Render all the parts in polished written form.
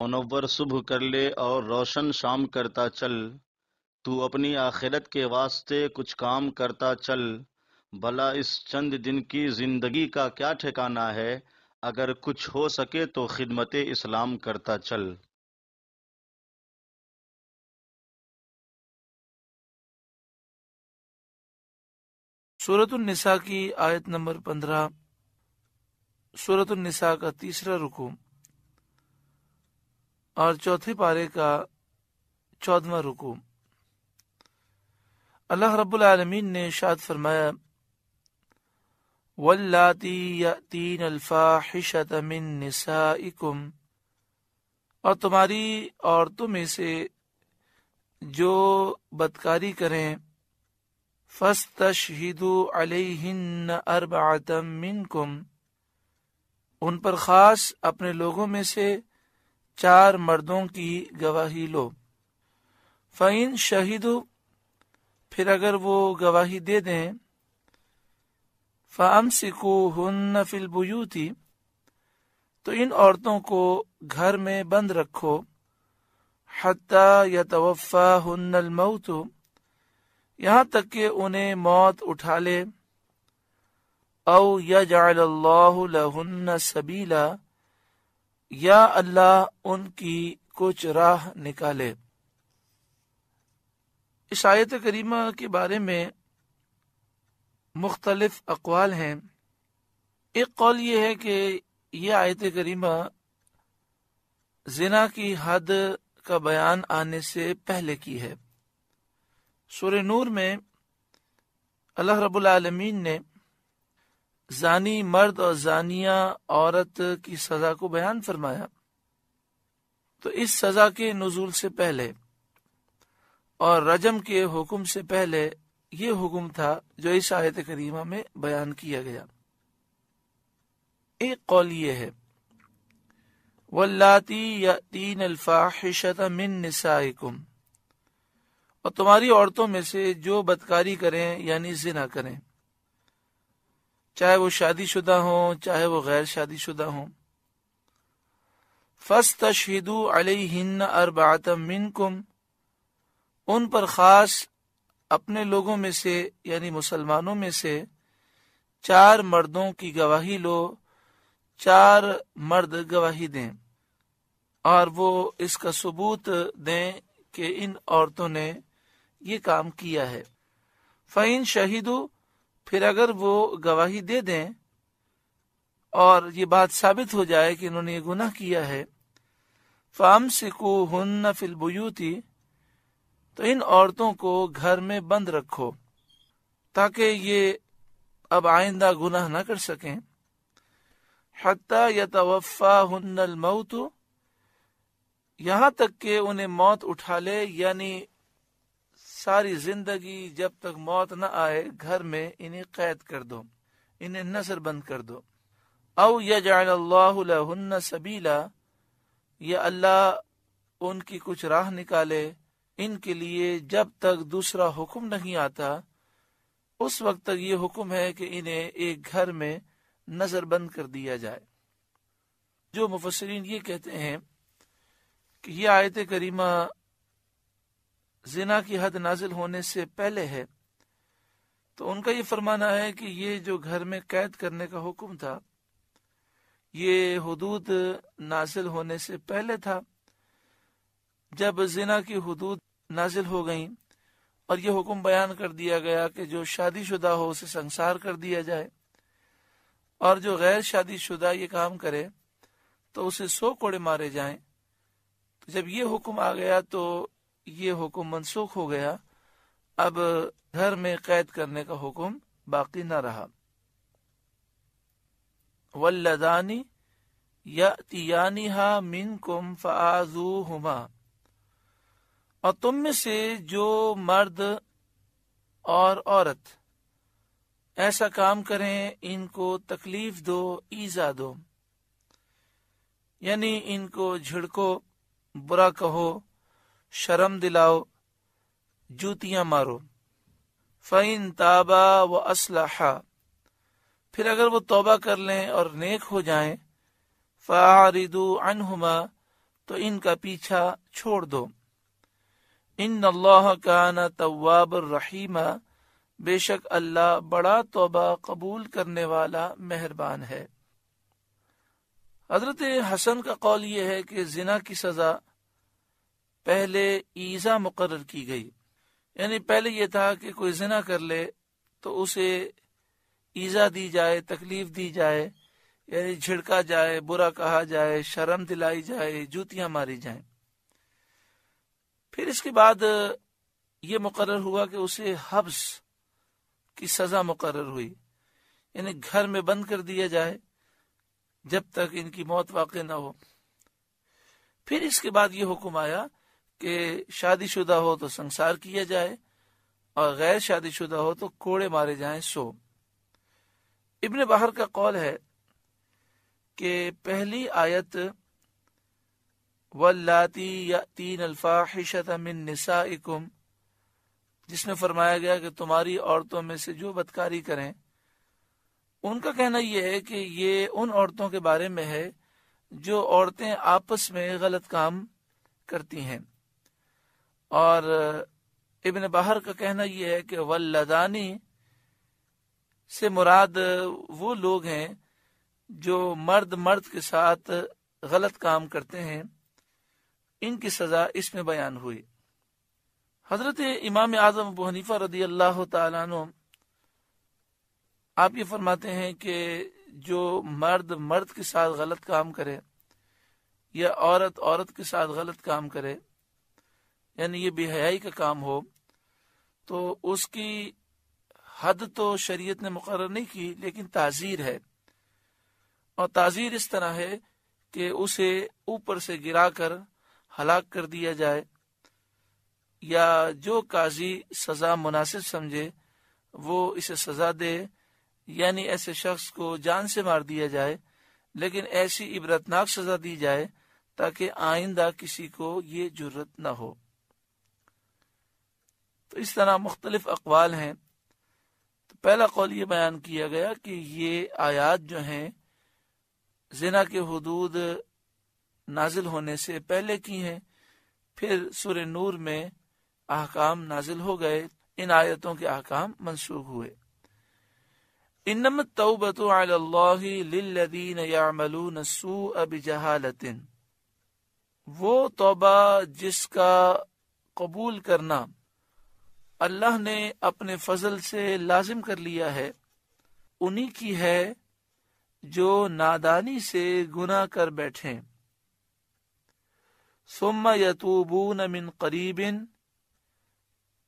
منور صبح کر لے اور روشن شام کرتا چل، تو اپنی آخرت کے واسطے کچھ کام کرتا چل، بھلا اس چند دن کی زندگی کا کیا ٹھکانہ ہے، اگر کچھ ہو سکے تو خدمت اسلام کرتا چل۔ سورۃ النساء کی آیت نمبر 15، سورۃ النساء کا تیسرا رکوع اور چوتھے پارے کا 14واں رکوع۔ اللہ رب العالمین نے ارشاد فرمایا، واللاتی یأتین الفاحشۃ من نسائکم، اور تمہاری عورتوں میں سے جو بدکاری کریں، فاستشہدوا علیہن اربعۃ منکم، ان پر خاص اپنے لوگوں میں سے 4 مردوں کی گواہی لو۔ فَإِن شَهِدُوا، پھر اگر وہ گواہی دے دیں، فَأَمْسِكُوهُنَّ فِي الْبُيُوتِ، تو ان عورتوں کو گھر میں بند رکھو، حَتَّى يَتَوَفَّاهُنَّ الْمَوْتُ، یہاں تک کہ انہیں موت اٹھا لے، او یجعل اللہ لہن سبیلا، یا اللہ ان کی کچھ راہ نکالے۔ اس آیت کریمہ کے بارے میں مختلف اقوال ہیں۔ ایک قول یہ ہے کہ یہ آیت کریمہ زنا کی حد کا بیان آنے سے پہلے کی ہے۔ سورہ نور میں اللہ رب العالمین نے زانی مرد اور زانیہ عورت کی سزا کو بیان فرمایا، تو اس سزا کے نزول سے پہلے اور رجم کے حکم سے پہلے یہ حکم تھا جو اس آیت کریمہ میں بیان کیا گیا۔ ایک قول یہ ہے، واللاتی یأتین الفاحشۃ من نسائکم، اور تمہاری عورتوں میں سے جو بدکاری کریں یعنی زنا کریں، چاہے وہ شادی شدہ ہوں چاہے وہ غیر شادی شدہ ہوں۔ فاستشہدوا علیہن اربعۃ منکم، ان پر خاص اپنے لوگوں میں سے یعنی مسلمانوں میں سے 4 مردوں کی گواہی لو، 4 مرد گواہی دیں اور وہ اس کا ثبوت دیں کہ ان عورتوں نے یہ کام کیا ہے۔ فَإِن شَهِدُوا، پھر اگر وہ گواہی دے دیں اور یہ بات ثابت ہو جائے کہ انہوں نے یہ گناہ کیا ہے، فَأَمْسِكُوهُنَّ فِي الْبُيُوتِ، تو ان عورتوں کو گھر میں بند رکھو تاکہ یہ اب آئندہ گناہ نہ کر سکیں۔ حَتَّى يَتَوَفَّاهُنَّ الْمَوْتُ، یہاں تک کہ انہیں موت اٹھا لے، یعنی ساری زندگی جب تک موت نہ آئے گھر میں انہیں قید کر دو، انہیں نظر بند کر دو۔ او یجعل اللہ لہن سبیلا، یا اللہ ان کی کچھ راہ نکالے ان کے لیے جب تک دوسرا حکم نہیں آتا، اس وقت تک یہ حکم ہے کہ انہیں ایک گھر میں نظر بند کر دیا جائے۔ جو مفسرین یہ کہتے ہیں کہ یہ آیت کریمہ زنا کی حد نازل ہونے سے پہلے ہے، تو ان کا یہ فرمانا ہے کہ یہ جو گھر میں قید کرنے کا حکم تھا یہ حدود نازل ہونے سے پہلے تھا۔ جب زنا کی حدود نازل ہو گئیں اور یہ حکم بیان کر دیا گیا کہ جو شادی شدہ ہو اسے سنسار کر دیا جائے، اور جو غیر شادی شدہ یہ کام کرے تو اسے 100 کوڑے مارے جائیں، تو جب یہ حکم آ گیا تو یہ حکم منسوخ ہو گیا، اب گھر میں قید کرنے کا حکم باقی نہ رہا۔ واللذانی یأتیانہا منکم فآذوہما، اور تم میں سے جو مرد اور عورت ایسا کام کریں ان کو تکلیف دو، ایذا دو، یعنی ان کو جھڑکو، برا کہو، شرم دلاؤ، جوتیاں مارو۔ فَإِن تَابَا وَأَصْلَحَا، پھر اگر وہ توبہ کر لیں اور نیک ہو جائیں، فَأَعْرِضُوا عَنْهُمَا، تو ان کا پیچھا چھوڑ دو۔ ان اللہ کان تواب الرحیم، بے شک اللہ بڑا توبہ قبول کرنے والا مہربان ہے۔ حضرت حسن کا قول یہ ہے کہ زنا کی سزا پہلے ایذا مقرر کی گئی، یعنی پہلے یہ تھا کہ کوئی زنا کر لے تو اسے ایذا دی جائے، تکلیف دی جائے، یعنی جھڑکا جائے، برا کہا جائے، شرم دلائی جائے، جوتیاں ماری جائیں۔ پھر اس کے بعد یہ مقرر ہوا کہ اسے حبس کی سزا مقرر ہوئی، یعنی گھر میں بند کر دیا جائے جب تک ان کی موت واقع نہ ہو۔ پھر اس کے بعد یہ حکم آیا کہ شادی شدہ ہو تو سنسار کیا جائے اور غیر شادی شدہ ہو تو کوڑے مارے جائیں 100۔ ابن بحر کا قول ہے کہ پہلی آیت واللاتی یأتین الفاحشۃ من نسائکم، جس میں فرمایا گیا کہ تمہاری عورتوں میں سے جو بدکاری کریں، ان کا کہنا یہ ہے کہ یہ ان عورتوں کے بارے میں ہے جو عورتیں آپس میں غلط کام کرتی ہیں، اور ابن بحر کا کہنا یہ ہے کہ واللدانی سے مراد وہ لوگ ہیں جو مرد کے ساتھ غلط کام کرتے ہیں، ان کی سزا اس میں بیان ہوئی۔ حضرت امام اعظم ابو حنیفہ رضی اللہ تعالیٰ عنہ آپ یہ فرماتے ہیں کہ جو مرد کے ساتھ غلط کام کرے یا عورت کے ساتھ غلط کام کرے، یعنی یہ بے حیائی کا کام ہو، تو اس کی حد تو شریعت نے مقرر نہیں کی، لیکن تعزیر ہے، اور تعزیر اس طرح ہے کہ اسے اوپر سے گرا کر ہلاک کر دیا جائے، یا جو قاضی سزا مناسب سمجھے وہ اسے سزا دے، یعنی ایسے شخص کو جان سے مار دیا جائے، لیکن ایسی عبرتناک سزا دی جائے تاکہ آئندہ کسی کو یہ جرت نہ ہو۔ تو اس طرح مختلف اقوال ہیں۔ تو پہلا قول یہ بیان کیا گیا کہ یہ آیات جو ہیں زنا کے حدود نازل ہونے سے پہلے کی ہیں، پھر سورہ نور میں احکام نازل ہو گئے، ان آیتوں کے احکام منسوخ ہوئے۔ انما التوبۃ علی اللہ للذین یعملون السوء بجہالۃ، وہ توبہ جس کا قبول کرنا اللہ نے اپنے فضل سے لازم کر لیا ہے، انہی کی ہے جو نادانی سے گناہ کر بیٹھیں، ثم یتوبون من قریب،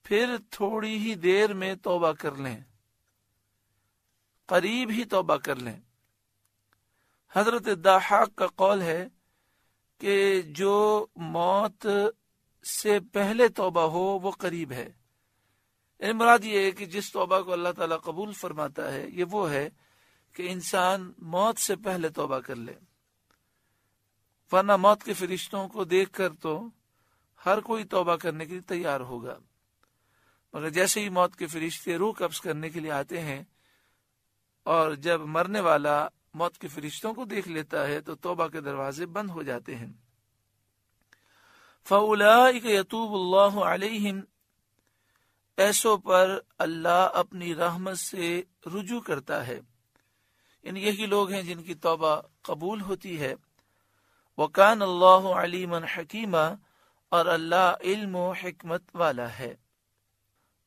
پھر تھوڑی ہی دیر میں توبہ کر لیں، قریب ہی توبہ کر لیں۔ حضرت ضحاک کا قول ہے کہ جو موت سے پہلے توبہ ہو وہ قریب ہے، یعنی مراد یہ ہے کہ جس توبہ کو اللہ تعالیٰ قبول فرماتا ہے یہ وہ ہے کہ انسان موت سے پہلے توبہ کر لے، ورنہ موت کے فرشتوں کو دیکھ کر تو ہر کوئی توبہ کرنے کے لیے تیار ہوگا، مگر جیسے ہی موت کے فرشتے روح قبض کرنے کے لیے آتے ہیں اور جب مرنے والا موت کے فرشتوں کو دیکھ لیتا ہے تو توبہ کے دروازے بند ہو جاتے ہیں۔ فَأُولَٰئِكَ يَتُوبُ اللَّهُ عَلَيْهِمْ، ایسوں پر اللہ اپنی رحمت سے رجوع کرتا ہے، یعنی یہی لوگ ہیں جن کی توبہ قبول ہوتی ہے۔ وَكَانَ اللَّهُ عَلِيمًا حَكِيمًا، اور اللہ علم و حکمت والا ہے۔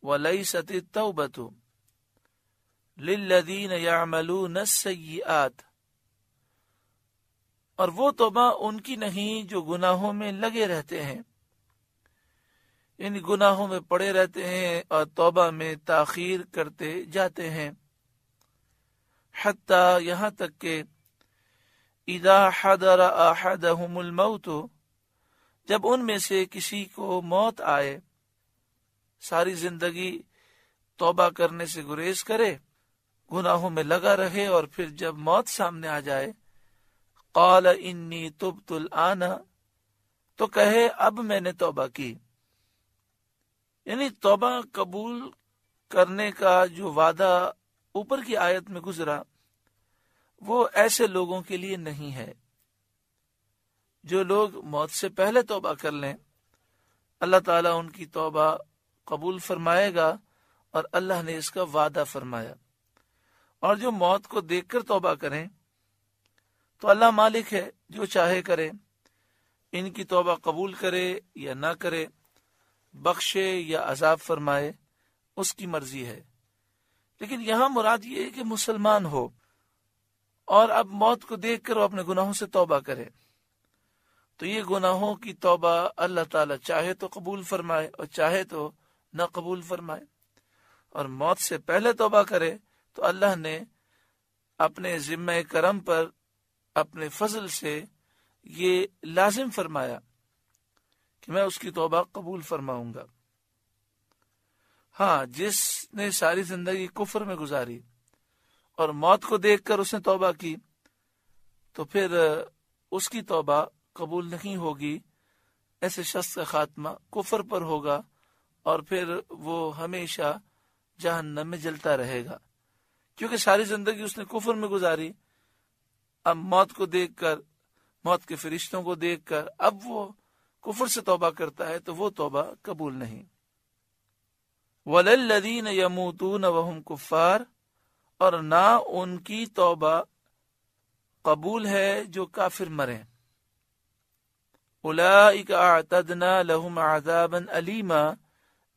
وَلَيْسَتِ التَّوْبَةُ لِلَّذِينَ يَعْمَلُونَ السَّيِّئَاتِ، اور وہ توبہ ان کی نہیں جو گناہوں میں لگے رہتے ہیں، یعنی گناہوں میں پڑے رہتے ہیں اور توبہ میں تاخیر کرتے جاتے ہیں، حتیٰ یہاں تک کہ اذا حضر احدهم الموت، جب ان میں سے کسی کو موت آئے، ساری زندگی توبہ کرنے سے گریز کرے، گناہوں میں لگا رہے، اور پھر جب موت سامنے آ جائے، قال انی تبت الآن، تو کہے اب میں نے توبہ کی، یعنی توبہ قبول کرنے کا جو وعدہ اوپر کی آیت میں گزرا وہ ایسے لوگوں کے لیے نہیں ہے جو لوگ موت سے پہلے توبہ کر لیں اللہ تعالیٰ ان کی توبہ قبول فرمائے گا، اور اللہ نے اس کا وعدہ فرمایا۔ اور جو موت کو دیکھ کر توبہ کریں تو اللہ مالک ہے، جو چاہے کرے، ان کی توبہ قبول کرے یا نہ کرے، بخشے یا عذاب فرمائے، اس کی مرضی ہے۔ لیکن یہاں مراد یہ ہے کہ مسلمان ہو اور اب موت کو دیکھ کر وہ اپنے گناہوں سے توبہ کرے، تو یہ گناہوں کی توبہ اللہ تعالیٰ چاہے تو قبول فرمائے اور چاہے تو نہ قبول فرمائے۔ اور موت سے پہلے توبہ کرے تو اللہ نے اپنے ذمہ کرم پر اپنے فضل سے یہ لازم فرمایا کہ میں اس کی توبہ قبول فرماؤں گا۔ ہاں، جس نے ساری زندگی کفر میں گزاری اور موت کو دیکھ کر اس نے توبہ کی تو پھر اس کی توبہ قبول نہیں ہوگی۔ ایسے شخص کا خاتمہ کفر پر ہوگا اور پھر وہ ہمیشہ جہنم میں جلتا رہے گا، کیونکہ ساری زندگی اس نے کفر میں گزاری۔ اب موت کو دیکھ کر، موت کے فرشتوں کو دیکھ کر اب وہ کفر سے توبہ کرتا ہے تو وہ توبہ قبول نہیں۔ وَلَلَّذِينَ يَمُوتُونَ وَهُمْ كُفَّارٌ، اور نہ ان کی توبہ قبول ہے جو کافر مریں۔ أُولَئِكَ أَعْتَدْنَا لَهُمْ عَذَابًا أَلِيمًا،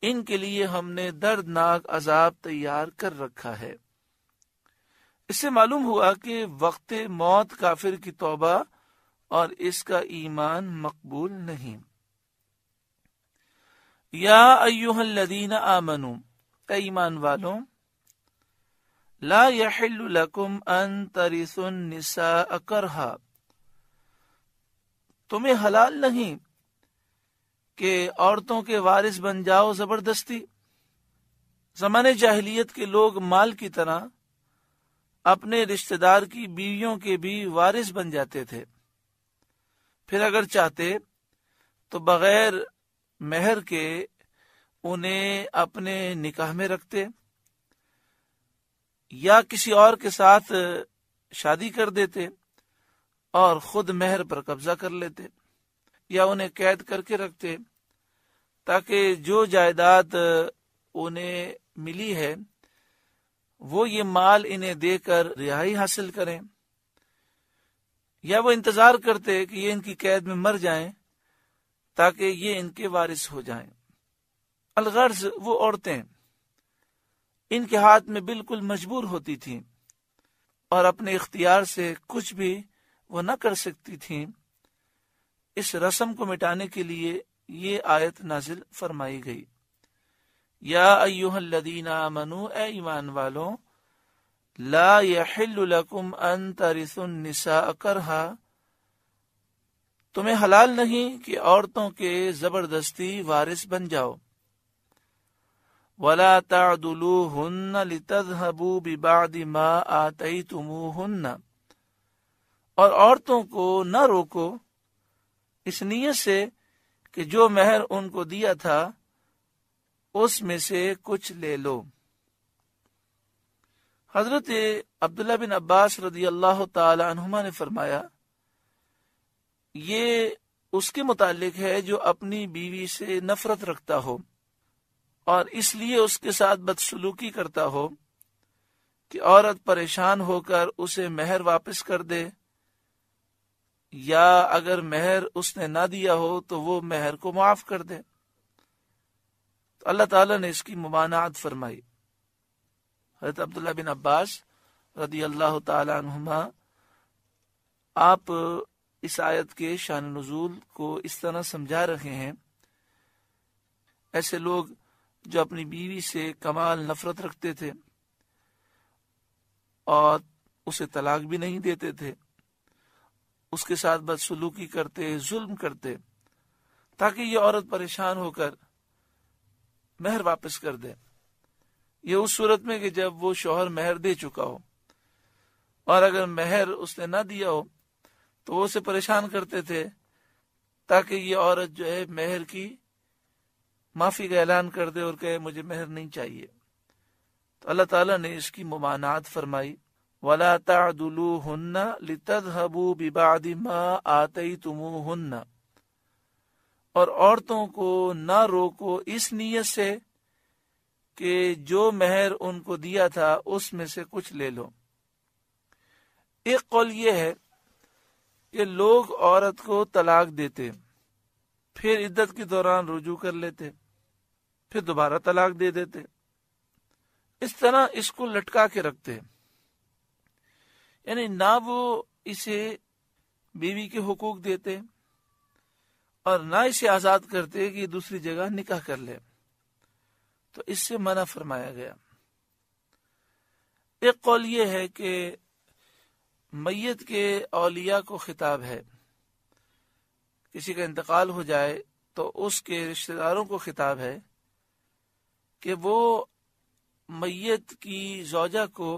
ان کے لیے ہم نے دردناک عذاب تیار کر رکھا ہے۔ اس سے معلوم ہوا کہ وقت موت کافر کی توبہ اور اس کا ایمان مقبول نہیں۔ یا ایھا الذین آمنوا، اے ایمان والوں، لا یحل لکم ان ترثوا النساء کرہا، تمہیں حلال نہیں کہ عورتوں کے وارث بن جاؤ زبردستی۔ زمانے جاہلیت کے لوگ مال کی طرح اپنے رشتہ دار کی بیویوں کے بھی وارث بن جاتے تھے، پھر اگر چاہتے تو بغیر مہر کے انہیں اپنے نکاح میں رکھتے یا کسی اور کے ساتھ شادی کر دیتے اور خود مہر پر قبضہ کر لیتے، یا انہیں قید کر کے رکھتے تاکہ جو جائیداد انہیں ملی ہے وہ یہ مال انہیں دے کر رہائی حاصل کریں، یا وہ انتظار کرتے کہ یہ ان کی قید میں مر جائیں تاکہ یہ ان کے وارث ہو جائیں۔ الغرض وہ عورتیں ان کے ہاتھ میں بالکل مجبور ہوتی تھیں اور اپنے اختیار سے کچھ بھی وہ نہ کر سکتی تھیں۔ اس رسم کو مٹانے کے لیے یہ آیت نازل فرمائی گئی۔ یا ایھا الذین آمنوا، اے ایمان والوں، لا یحل لکم ان ترثوا النساء کرہا، تمہیں حلال نہیں کہ عورتوں کے زبردستی وارث بن جاؤ۔ ولا تعضلوہن لتذہبوا ببعض ما آتیتموہن، اور عورتوں کو نہ روکو اس نیت سے کہ جو مہر ان کو دیا تھا اس میں سے کچھ لے لو۔ حضرت عبداللہ بن عباس رضی اللہ تعالی عنہما نے فرمایا، یہ اس کے متعلق ہے جو اپنی بیوی سے نفرت رکھتا ہو اور اس لیے اس کے ساتھ بدسلوکی کرتا ہو کہ عورت پریشان ہو کر اسے مہر واپس کر دے، یا اگر مہر اس نے نہ دیا ہو تو وہ مہر کو معاف کر دے۔ تو اللہ تعالیٰ نے اس کی ممانعت فرمائی۔ حضرت عبداللہ بن عباس رضی اللہ تعالی عنہما آپ اس آیت کے شان نزول کو اس طرح سمجھا رہے ہیں، ایسے لوگ جو اپنی بیوی سے کمال نفرت رکھتے تھے اور اسے طلاق بھی نہیں دیتے تھے، اس کے ساتھ بدسلوکی کرتے، ظلم کرتے، تاکہ یہ عورت پریشان ہو کر مہر واپس کر دے۔ یہ اس صورت میں کہ جب وہ شوہر مہر دے چکا ہو، اور اگر مہر اس نے نہ دیا ہو تو وہ اسے پریشان کرتے تھے تاکہ یہ عورت جو ہے مہر کی معافی کا اعلان کر دے اور کہے مجھے مہر نہیں چاہیے۔ تو اللہ تعالیٰ نے اس کی ممانعت فرمائی وَلَا تَعْدُلُوهُنَّ لِتَذْهَبُوا بِبَعْدِ مَا آتَيْتُمُوهُنَّ، اور عورتوں کو نہ روکو اس نیت سے کہ جو مہر ان کو دیا تھا اس میں سے کچھ لے لو۔ ایک قول یہ ہے کہ لوگ عورت کو طلاق دیتے، پھر عدت کے دوران رجوع کر لیتے، پھر دوبارہ طلاق دے دیتے، اس طرح اس کو لٹکا کے رکھتے، یعنی نہ وہ اسے بیوی کے حقوق دیتے اور نہ اسے آزاد کرتے کہ دوسری جگہ نکاح کر لے، تو اس سے منع فرمایا گیا۔ ایک قول یہ ہے کہ میت کے اولیاء کو خطاب ہے، کسی کا انتقال ہو جائے تو اس کے رشتہ داروں کو خطاب ہے کہ وہ میت کی زوجہ کو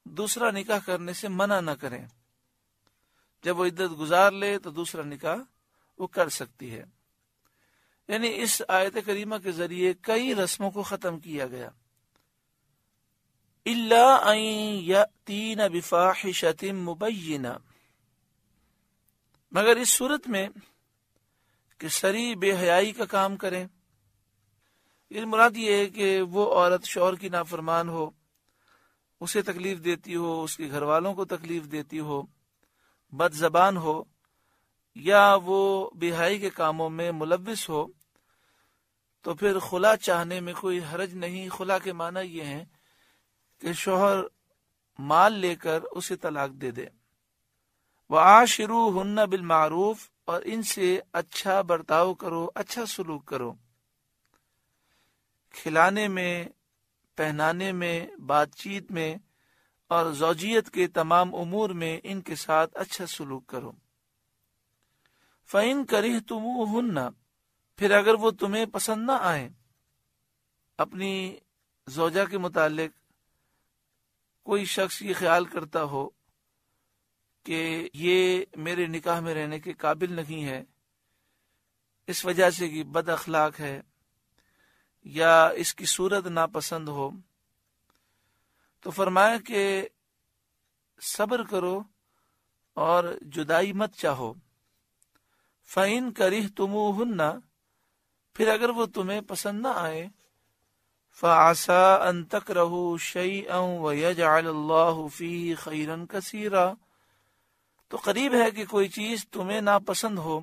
دوسرا نکاح کرنے سے منع نہ کریں، جب وہ عدت گزار لے تو دوسرا نکاح وہ کر سکتی ہے۔ یعنی اس آیت کریمہ کے ذریعے کئی رسموں کو ختم کیا گیا۔ الا ان یاتین بفاحشۃ مبینہ، مگر اس صورت میں کہ صریح بے حیائی کا کام کریں، یہ مراد یہ ہے کہ وہ عورت شوہر کی نافرمان ہو، اسے تکلیف دیتی ہو، اس کے گھر والوں کو تکلیف دیتی ہو، بد زبان ہو، یا وہ بے حیائی کے کاموں میں ملوث ہو، تو پھر خلا چاہنے میں کوئی حرج نہیں۔ خلا کے معنی یہ ہے کہ شوہر مال لے کر اسے طلاق دے دے۔ وَعَاشِرُوهُنَّ بِالْمَعْرُوفِ، اور ان سے اچھا برتاؤ کرو، اچھا سلوک کرو، کھلانے میں، پہنانے میں، بات چیت میں اور زوجیت کے تمام امور میں ان کے ساتھ اچھا سلوک کرو۔ فَإِن كَرِهْتُمُوهُنَّ، پھر اگر وہ تمہیں پسند نہ آئیں، اپنی زوجہ کے متعلق کوئی شخص یہ خیال کرتا ہو کہ یہ میرے نکاح میں رہنے کے قابل نہیں ہے، اس وجہ سے کہ بد اخلاق ہے یا اس کی صورت ناپسند ہو، تو فرمایا کہ صبر کرو اور جدائی مت چاہو۔ فَإِن كَرِهْتُمُوهُنَّ، پھر اگر وہ تمہیں پسند نہ آئے، فَعَسَىٰ أَن تَكْرَهُوا شَيْئًا وَيَجْعَلَ اللَّهُ فِيهِ خَيْرًا كَثِيرًا، تو قریب ہے کہ کوئی چیز تمہیں ناپسند ہو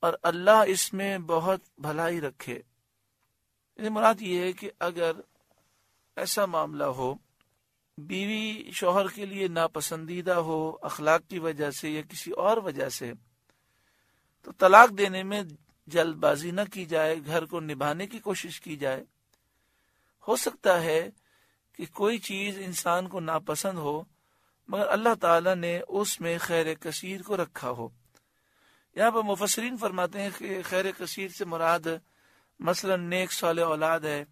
اور اللہ اس میں بہت بھلائی رکھے۔ یعنی مراد یہ ہے کہ اگر ایسا معاملہ ہو، بیوی شوہر کے لیے ناپسندیدہ ہو اخلاق کی وجہ سے یا کسی اور وجہ سے، تو طلاق دینے میں جلد بازی نہ کی جائے، گھر کو نبھانے کی کوشش کی جائے۔ ہو سکتا ہے کہ کوئی چیز انسان کو ناپسند ہو مگر اللہ تعالیٰ نے اس میں خیر کثیر کو رکھا ہو۔ یہاں پر مفسرین فرماتے ہیں کہ خیر کثیر سے مراد مثلا نیک صالح اولاد ہے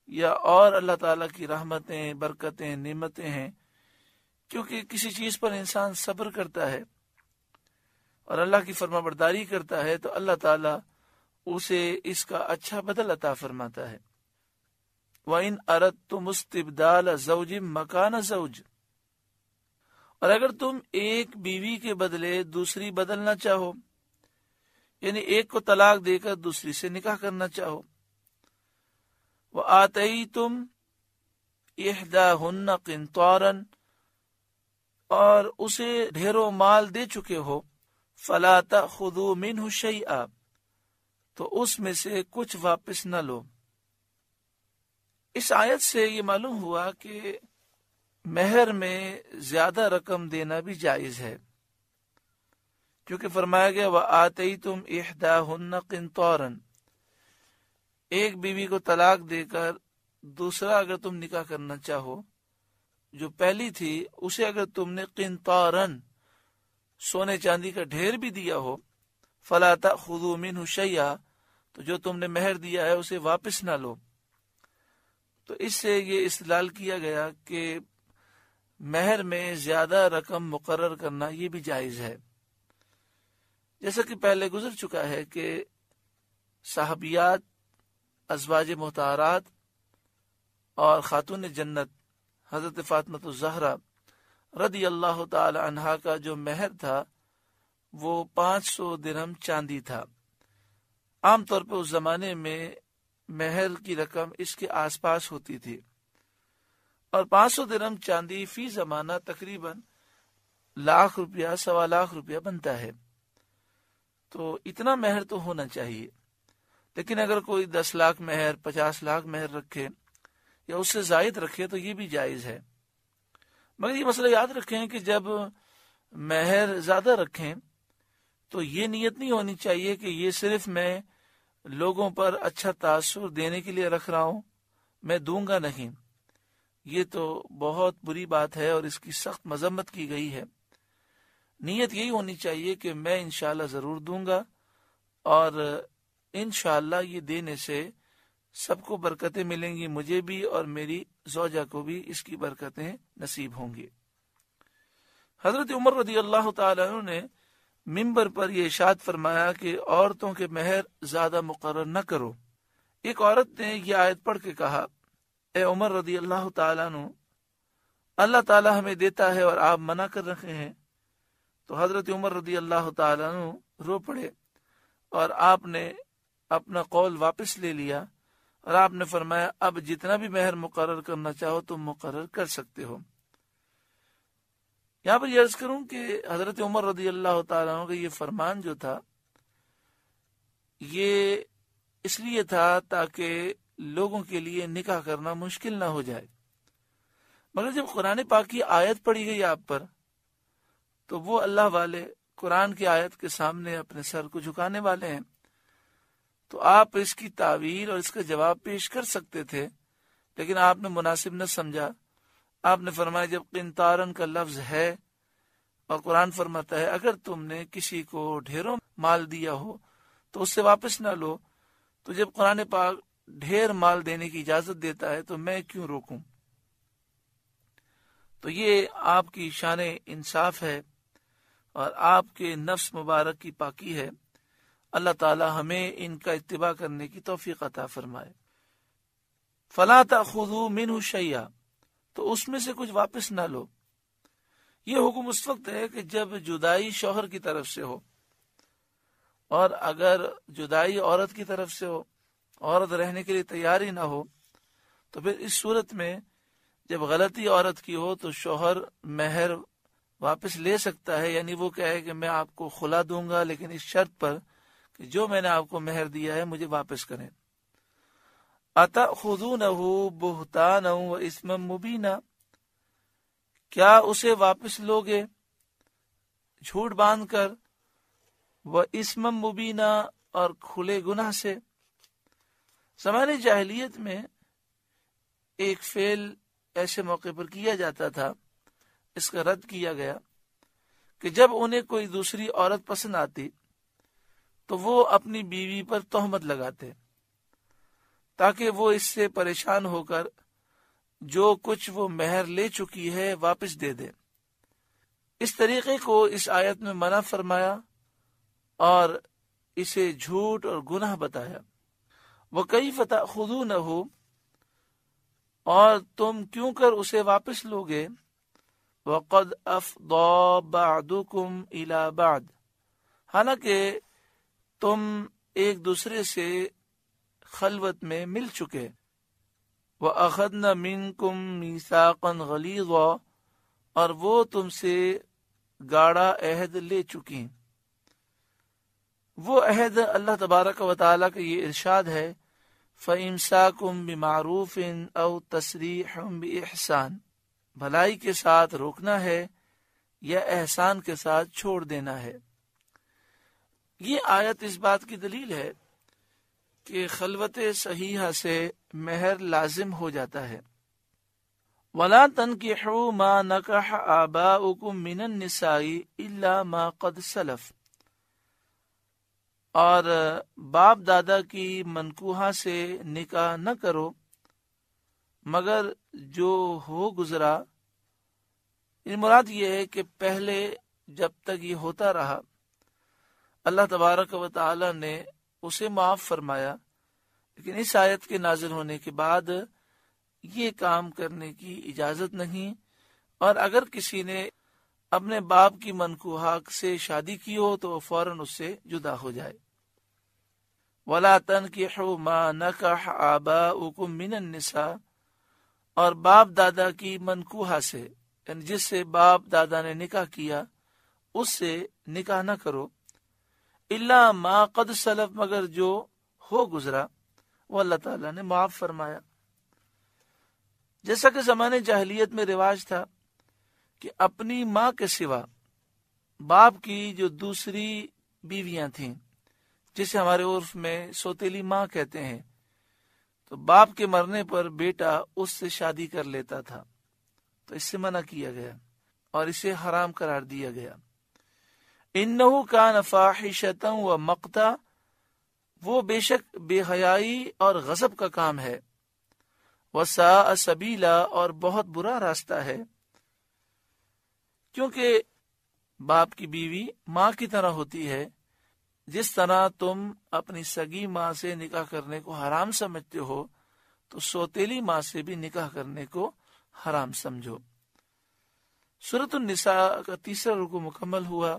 یا اور اللہ تعالیٰ کی رحمتیں، برکتیں، نعمتیں ہیں، کیونکہ کسی چیز پر انسان صبر کرتا ہے اور اللہ کی فرما برداری کرتا ہے تو اللہ تعالیٰ اسے اس کا اچھا بدل عطا فرماتا ہے۔ وَإِنْ أَرَدْتُمُ اسْتِبْدَالَ زَوْجٍ مَكَانَ زَوْجٍ، اور اگر تم ایک بیوی کے بدلے دوسری بدلنا چاہو، یعنی ایک کو طلاق دے کر دوسری سے نکاح کرنا چاہو، وَآتَيْتُمْ إِحْدَاهُنَّ قِنْطَارًا، اور اسے ڈھیروں مال دے چکے ہو، فَلَا تَأْخُذُوا مِنْهُ شَيْئًا، تو اس میں سے کچھ واپس نہ لو۔ اس آیت سے یہ معلوم ہوا کہ مہر میں زیادہ رقم دینا بھی جائز ہے، کیونکہ فرمایا گیا وَآتَيْتُمْ إِحْدَاهُنَّ قِنْطَارًا، ایک بیوی کو طلاق دے کر دوسرا اگر تم نکاح کرنا چاہو، جو پہلی تھی اسے اگر تم نے قنطاراً سونے چاندی کا ڈھیر بھی دیا ہو، فَلَا تَأْخُذُوا مِنْهُ شَيْئًا، تو جو تم نے مہر دیا ہے اسے واپس نہ لو۔ تو اس سے یہ استدلال کیا گیا کہ مہر میں زیادہ رقم مقرر کرنا یہ بھی جائز ہے، جیسا کہ پہلے گزر چکا ہے کہ صحابیات، ازواج مطہرات اور خاتون جنت حضرت فاطمہ الزہرا رضی اللہ تعالی عنہا کا جو مہر تھا وہ 500 درہم چاندی تھا۔ عام طور پہ اس زمانے میں مہر کی رقم اس کے آس پاس ہوتی تھی، اور 500 درہم چاندی فی زمانہ تقریباً لاکھ روپیہ، 1.25 روپیہ بنتا ہے۔ تو اتنا مہر تو ہونا چاہیے، لیکن اگر کوئی 10 لاکھ مہر، 50 لاکھ مہر رکھے یا اس سے زائد رکھے تو یہ بھی جائز ہے۔ مگر یہ مسئلہ یاد رکھیں کہ جب مہر زیادہ رکھیں تو یہ نیت نہیں ہونی چاہیے کہ یہ صرف میں لوگوں پر اچھا تاثر دینے کے لیے رکھ رہا ہوں، میں دوں گا نہیں۔ یہ تو بہت بری بات ہے اور اس کی سخت مذمت کی گئی ہے۔ نیت یہی ہونی چاہیے کہ میں انشاءاللہ ضرور دوں گا، اور انشاءاللہ یہ دینے سے سب کو برکتیں ملیں گی، مجھے بھی اور میری زوجہ کو بھی اس کی برکتیں نصیب ہوں گی۔ حضرت عمر رضی اللہ تعالیٰ عنہ نے ممبر پر یہ ارشاد فرمایا کہ عورتوں کے مہر زیادہ مقرر نہ کرو۔ ایک عورت نے یہ آیت پڑھ کے کہا، اے عمر رضی اللہ تعالیٰ عنہ، اللہ تعالیٰ ہمیں دیتا ہے اور آپ منع کر رکھے ہیں۔ تو حضرت عمر رضی اللہ تعالیٰ عنہ رو پڑے اور آپ نے اپنا قول واپس لے لیا، اور آپ نے فرمایا اب جتنا بھی مہر مقرر کرنا چاہو تم مقرر کر سکتے ہو۔ یہاں پر یہ عرض کروں کہ حضرت عمر رضی اللہ تعالیٰ عنہ کا یہ فرمان جو تھا یہ اس لیے تھا تاکہ لوگوں کے لیے نکاح کرنا مشکل نہ ہو جائے۔ مگر جب قرآن پاک کی آیت پڑھی گئی آپ پر تو وہ اللہ والے قرآن کی آیت کے سامنے اپنے سر کو جھکانے والے ہیں، تو آپ اس کی تعویل اور اس کا جواب پیش کر سکتے تھے، لیکن آپ نے مناسب نہ سمجھا۔ آپ نے فرمایا جب قنطارن کا لفظ ہے اور قرآن فرماتا ہے اگر تم نے کسی کو ڈھیروں مال دیا ہو تو اس سے واپس نہ لو، تو جب قرآن پاک ڈھیر مال دینے کی اجازت دیتا ہے تو میں کیوں روکوں؟ تو یہ آپ کی شان انصاف ہے اور آپ کے نفس مبارک کی پاکی ہے۔ اللہ تعالی ہمیں ان کا اتباع کرنے کی توفیق عطا فرمائے۔ فَلَا تَأْخُذُوا مِنْهُ شَيْئًا، تو اس میں سے کچھ واپس نہ لو۔ یہ حکم اس وقت ہے کہ جب جدائی شوہر کی طرف سے ہو، اور اگر جدائی عورت کی طرف سے ہو، عورت رہنے کے لیے تیار ہی نہ ہو، تو پھر اس صورت میں جب غلطی عورت کی ہو تو شوہر مہر واپس لے سکتا ہے، یعنی وہ کہے کہ میں آپ کو خلا دوں گا لیکن اس شرط پر کہ جو میں نے آپ کو مہر دیا ہے مجھے واپس کریں۔ أَتَأْخُذُونَهُ بُهْتَانًا وَإِثْمًا مُبِينًا، کیا اسے واپس لوگے جھوٹ باندھ کر، وَإِثْمًا مُبِينًا، اور کھلے گناہ سے۔ زمانے جاہلیت میں ایک فعل ایسے موقع پر کیا جاتا تھا، اس کا رد کیا گیا، کہ جب انہیں کوئی دوسری عورت پسند آتی تو وہ اپنی بیوی پر تہمت لگاتے تاکہ وہ اس سے پریشان ہو کر جو کچھ وہ مہر لے چکی ہے واپس دے دے۔ اس طریقے کو اس آیت میں منع فرمایا اور اسے جھوٹ اور گناہ بتایا۔ وَكَيْفَ تَأْخُذُونَهُ، اور تم کیوں کر اسے واپس لوگے، وَقَدْ أَفْضَى بَعْضُكُمْ إِلَى بَعْضٍ، حالانکہ تم ایک دوسرے سے خلوت میں مل چکے، وَأَخَذْنَ مِنْكُمْ مِيثَاقًا غَلِيظًا، اور وہ تم سے گاڑا عہد لے چکی۔ وہ عہد اللہ تبارک و تعالیٰ کا یہ ارشاد ہے، فَإِمْسَاكُمْ بِمَعْرُوفٍ أَوْ تَسْرِيحٌ بِإِحْسَانٍ، بھلائی کے ساتھ روکنا ہے یا احسان کے ساتھ چھوڑ دینا ہے۔ یہ آیت اس بات کی دلیل ہے کہ خلوت صحیحہ سے مہر لازم ہو جاتا ہے۔ وَلَا تَنْكِحُوا مَا نَكَحَ آبَاؤُكُم مِّنَ النِّسَاءِ إِلَّا مَا قَدْ سَلَفَ، اور باپ دادا کی منکوحہ سے نکاح نہ کرو مگر جو ہو گزرا۔ ان مراد یہ ہے کہ پہلے جب تک یہ ہوتا رہا اللہ تبارک و تعالی نے اسے معاف فرمایا، لیکن اس آیت کے نازل ہونے کے بعد یہ کام کرنے کی اجازت نہیں، اور اگر کسی نے اپنے باپ کی منکوحہ سے شادی کی ہو تو وہ فوراً اس سے جدا ہو جائے۔ وَلَا تَنْكِحُوا مَا نَكَحَ آبَاؤُكُم مِّنَ النِّسَاءِ، اور باپ دادا کی منکوحہ سے، یعنی جس سے باپ دادا نے نکاح کیا اس سے نکاح نہ کرو، الا ما قد سلف، مگر جو ہو گزرا، وہ اللہ تعالیٰ نے معاف فرمایا۔ جیسا کہ زمانے جاہلیت میں رواج تھا کہ اپنی ماں کے سوا باپ کی جو دوسری بیویاں تھیں، جسے ہمارے عرف میں سوتیلی ماں کہتے ہیں، تو باپ کے مرنے پر بیٹا اس سے شادی کر لیتا تھا، تو اس سے منع کیا گیا اور اسے حرام قرار دیا گیا۔ انہو کان فاحشۃ و مقتا، وہ بے شک بے حیائی اور غضب کا کام ہے، وساء سبیلا، اور بہت برا راستہ ہے، کیونکہ باپ کی بیوی ماں کی طرح ہوتی ہے۔ جس طرح تم اپنی سگی ماں سے نکاح کرنے کو حرام سمجھتے ہو تو سوتیلی ماں سے بھی نکاح کرنے کو حرام سمجھو۔ سورۃ النساء کا تیسرا رکوع مکمل ہوا۔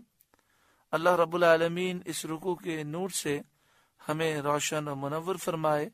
اللہ رب العالمین اس رکوع کے نور سے ہمیں روشن و منور فرمائے۔